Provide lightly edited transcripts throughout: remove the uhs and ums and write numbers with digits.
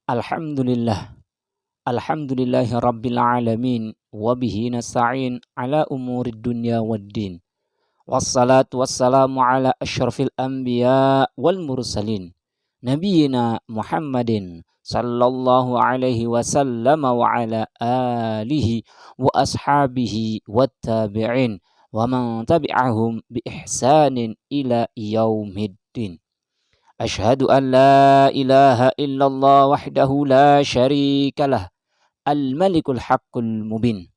Alhamdulillah. Alhamdulillahi rabbil alamin. Wabihi nasta'in ala umurid dunya waddin. Wassalatu wassalamu ala ashrafil anbiya wal mursalin. Nabiyyina Muhammadin sallallahu alaihi wasallam wa ala alihi wa ashabihi wa tabi'in. Wa man tabi'ahum bi ihsanin ila yaumiddin. Ashhadu an la ilaha illallah wahdahu la syarika lah. Al-Malikul Haqqul Mubin.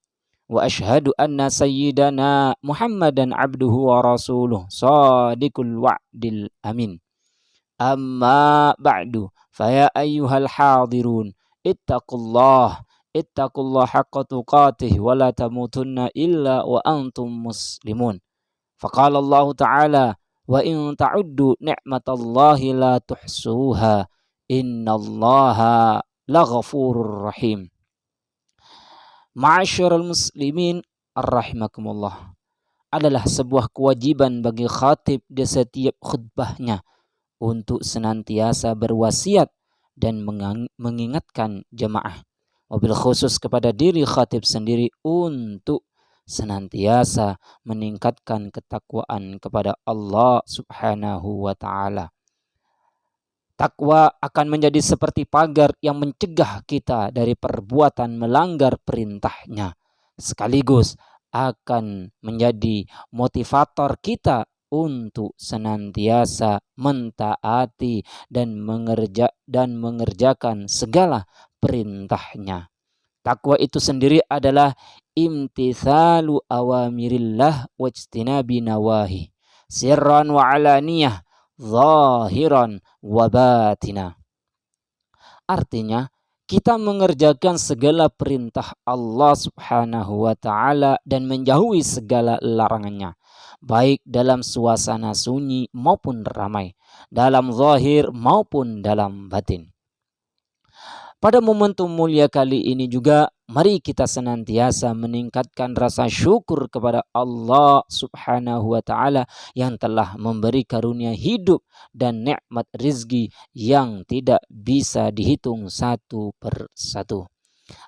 Wa ashhadu anna sayyidana Muhammadan abduhu wa rasuluh sadiqul wa'dil amin. Amma ba'du, faya ayyuhal hadirun, ittaqullah haqqa tuqatih wa la tamutunna illa wa antum muslimun. Faqala Allah Ta'ala, wa in ta'uddu ni'matallahi la tuhsuha, innallaha laghafurur rahim. Ma'asyiral muslimin rahimakumullah. Adalah sebuah kewajiban bagi khatib di setiap khutbahnya untuk senantiasa berwasiat dan mengingatkan jemaah, wabil khusus kepada diri khatib sendiri, untuk senantiasa meningkatkan ketakwaan kepada Allah Subhanahu wa ta'ala. Takwa akan menjadi seperti pagar yang mencegah kita dari perbuatan melanggar perintahnya, sekaligus akan menjadi motivator kita untuk senantiasa mentaati dan mengerjakan segala perintahnya. Takwa itu sendiri adalah imtithalu awamirillah wajtinabi nawahi, sirran wa alaniyah, zahiran wa batina. Artinya, kita mengerjakan segala perintah Allah Subhanahu wa ta'ala dan menjauhi segala larangannya, baik dalam suasana sunyi maupun ramai, dalam zahir maupun dalam batin. Pada momentum mulia kali ini juga, mari kita senantiasa meningkatkan rasa syukur kepada Allah Subhanahu wa ta'ala yang telah memberi karunia hidup dan nikmat rizki yang tidak bisa dihitung satu persatu.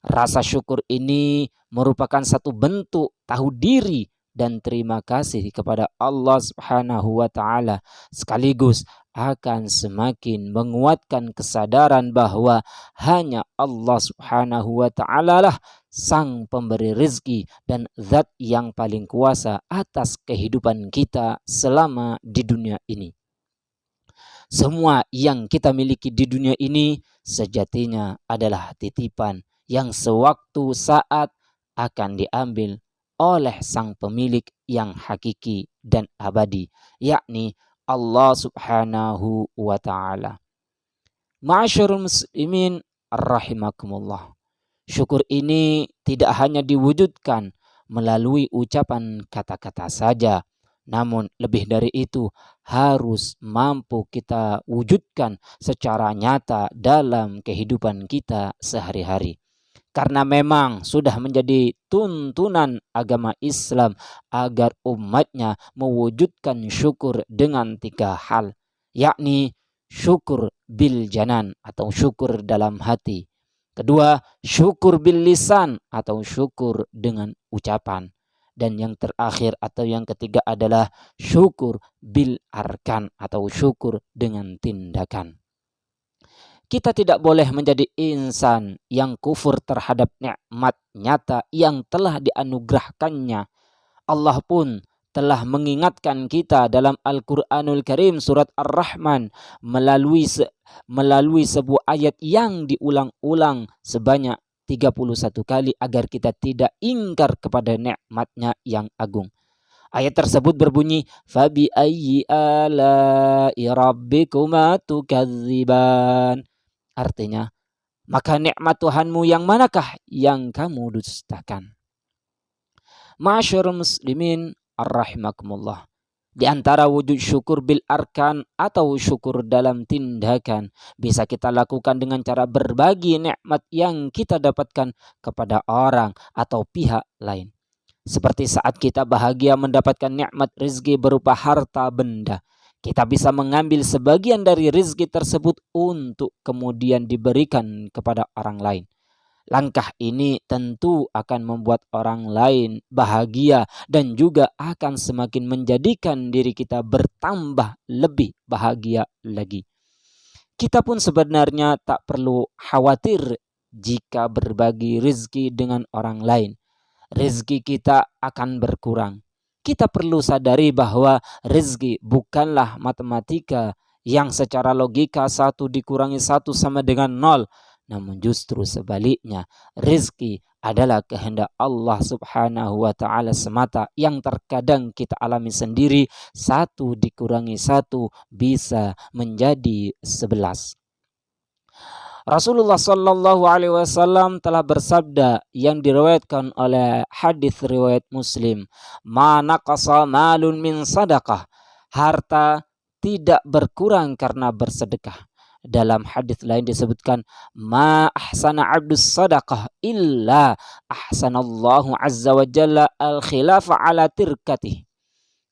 Rasa syukur ini merupakan satu bentuk tahu diri dan terima kasih kepada Allah Subhanahu wa ta'ala, sekaligus akan semakin menguatkan kesadaran bahwa hanya Allah Subhanahu wa ta'ala lah sang pemberi rezeki dan zat yang paling kuasa atas kehidupan kita selama di dunia ini. Semua yang kita miliki di dunia ini sejatinya adalah titipan yang sewaktu saat akan diambil oleh sang pemilik yang hakiki dan abadi, yakni Allah Subhanahu wa ta'ala. Ma'asyarul muslimin rahimakumullah. Syukur ini tidak hanya diwujudkan melalui ucapan kata-kata saja, namun lebih dari itu harus mampu kita wujudkan secara nyata dalam kehidupan kita sehari-hari. Karena memang sudah menjadi tuntunan agama Islam agar umatnya mewujudkan syukur dengan 3 hal, yakni syukur bil janan atau syukur dalam hati. Kedua, syukur bil lisan atau syukur dengan ucapan. Dan yang terakhir atau yang ketiga adalah syukur bil arkan atau syukur dengan tindakan. Kita tidak boleh menjadi insan yang kufur terhadap nikmat nyata yang telah dianugerahkannya. Allah pun telah mengingatkan kita dalam Al-Quranul Karim surat Ar-Rahman melalui sebuah ayat yang diulang-ulang sebanyak 31 kali agar kita tidak ingkar kepada nikmatnya yang agung. Ayat tersebut berbunyi, Fabi ayyi ala'i rabbikuma tukadziban. Artinya, maka nikmat Tuhanmu yang manakah yang kamu dustakan? Ma'asyarul muslimin rahimakumullah. Di antara wujud syukur bil arkan atau syukur dalam tindakan bisa kita lakukan dengan cara berbagi nikmat yang kita dapatkan kepada orang atau pihak lain. Seperti saat kita bahagia mendapatkan nikmat rezeki berupa harta benda, Kita bisa mengambil sebagian dari rezeki tersebut untuk kemudian diberikan kepada orang lain. Langkah ini tentu akan membuat orang lain bahagia dan juga akan semakin menjadikan diri kita bertambah lebih bahagia lagi. Kita pun sebenarnya tak perlu khawatir jika berbagi rezeki dengan orang lain. Rezeki kita akan berkurang. Kita perlu sadari bahwa rezeki bukanlah matematika yang secara logika 1 dikurangi 1 sama dengan 0. Namun justru sebaliknya, rezeki adalah kehendak Allah Subhanahu wa taala semata yang terkadang kita alami sendiri. 1 dikurangi 1 bisa menjadi 11. Rasulullah Shallallahu Alaihi Wasallam telah bersabda yang diriwayatkan oleh hadis riwayat Muslim, "Ma naqasa malun min sadaqah." Harta tidak berkurang karena bersedekah. Dalam hadis lain disebutkan, "Ma ahsana 'abdus sadaqah illa ahsanallahu azza wa jalla al-khilafa ala tirkatih."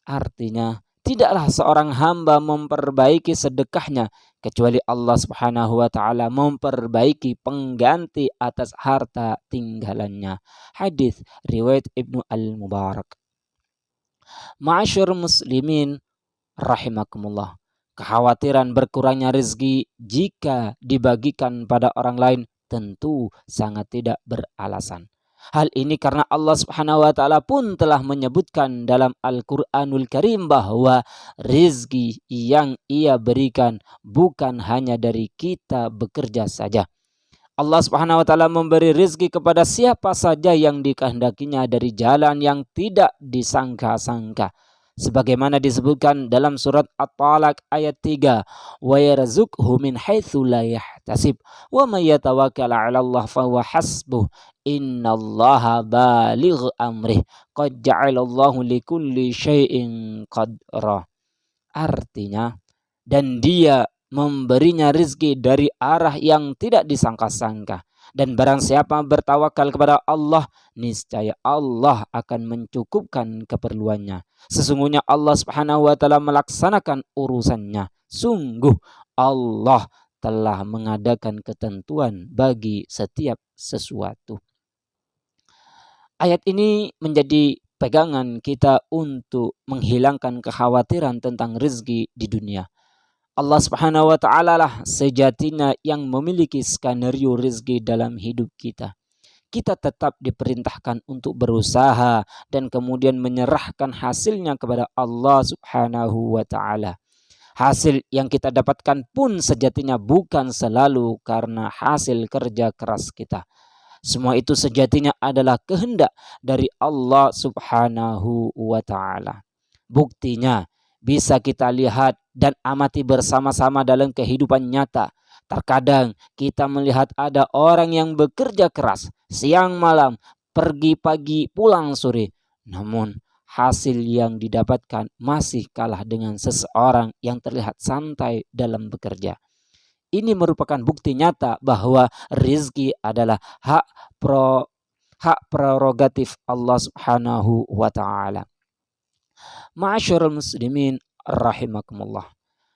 Artinya, tidaklah seorang hamba memperbaiki sedekahnya kecuali Allah Subhanahu wa taala memperbaiki pengganti atas harta tinggalannya. Hadis riwayat Ibnu Al-Mubarak. Ma'asyur muslimin rahimakumullah. Kekhawatiran berkurangnya rezeki jika dibagikan pada orang lain tentu sangat tidak beralasan. Hal ini karena Allah Subhanahu wa taala pun telah menyebutkan dalam Al-Qur'anul Karim bahwa rezeki yang Ia berikan bukan hanya dari kita bekerja saja. Allah Subhanahu wa taala memberi rezeki kepada siapa saja yang dikehendakinya dari jalan yang tidak disangka-sangka. Sebagaimana disebutkan dalam surat At-Talaq ayat 3, wa yarzuqhu min haitsu la yahtasib wa may yatawakkal 'ala Allah fa huwa hasbuh innallaha baligh amrih qad ja'alallahu likulli syai'in qadra. Artinya, dan Dia memberinya rezeki dari arah yang tidak disangka-sangka. Dan barang siapa bertawakal kepada Allah, niscaya Allah akan mencukupkan keperluannya. Sesungguhnya Allah Subhanahu wa taala melaksanakan urusannya. Sungguh Allah telah mengadakan ketentuan bagi setiap sesuatu. Ayat ini menjadi pegangan kita untuk menghilangkan kekhawatiran tentang rezeki di dunia. Allah Subhanahu wa taala lah sejatinya yang memiliki skenario rezeki dalam hidup kita. Kita tetap diperintahkan untuk berusaha dan kemudian menyerahkan hasilnya kepada Allah Subhanahu wa taala. Hasil yang kita dapatkan pun sejatinya bukan selalu karena hasil kerja keras kita. Semua itu sejatinya adalah kehendak dari Allah Subhanahu wa taala. Buktinya bisa kita lihat dan amati bersama-sama dalam kehidupan nyata. Terkadang kita melihat ada orang yang bekerja keras siang malam, pergi pagi, pulang sore. Namun hasil yang didapatkan masih kalah dengan seseorang yang terlihat santai dalam bekerja. Ini merupakan bukti nyata bahwa rezeki adalah hak prerogatif Allah Subhanahu wa taala. Ma'asyarul muslimin rahimakumullah.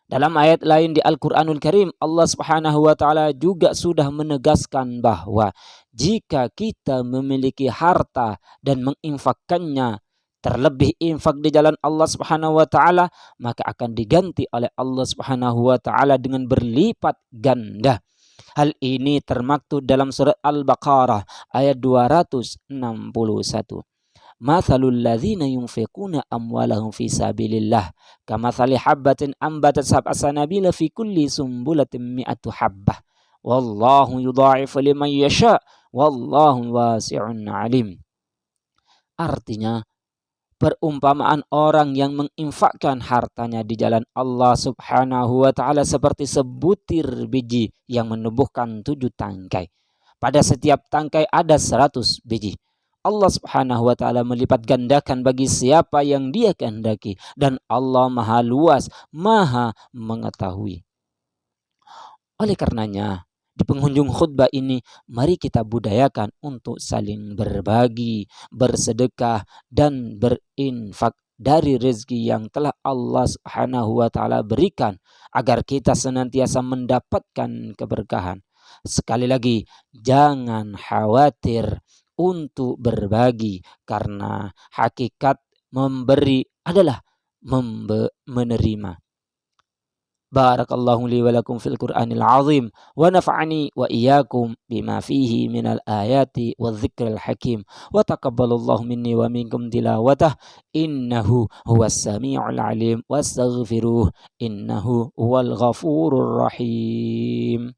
Dalam ayat lain di Al-Qur'anul Karim, Allah Subhanahu wa taala juga sudah menegaskan bahwa jika kita memiliki harta dan menginfakkannya, terlebih infak di jalan Allah Subhanahu wa taala, maka akan diganti oleh Allah Subhanahu wa taala dengan berlipat ganda. Hal ini termaktub dalam surat Al-Baqarah ayat 261. Mathalul ladzina yunfiquna amwalahum fi sabilillah kamathali habbatin ambatat sab'a sanabila fi kulli sumbulatin mi'atu habbah wallahu yudha'ifu liman yasha wallahu wasi'un alim. Artinya, perumpamaan orang yang menginfakkan hartanya di jalan Allah Subhanahu wa taala seperti sebutir biji yang menumbuhkan 7 tangkai. Pada setiap tangkai ada 100 biji. Allah Subhanahu wa taala melipat gandakan bagi siapa yang Dia kehendaki dan Allah Maha luas, Maha mengetahui. Oleh karenanya, di penghujung khutbah ini mari kita budayakan untuk saling berbagi, bersedekah dan berinfak dari rezeki yang telah Allah Subhanahu wa taala berikan agar kita senantiasa mendapatkan keberkahan. Sekali lagi, jangan khawatir untuk berbagi karena hakikat memberi adalah menerima. Barakallahu li wa lakum fil Qur'anil azim wa nafa'ani wa iyyakum bima fihi minal ayati wadh-dhikril hakim wa taqabbalallahu minni wa minkum tilawatah innahu huwas samiul alim wastaghfiruh innahu huwal ghafurur rahim.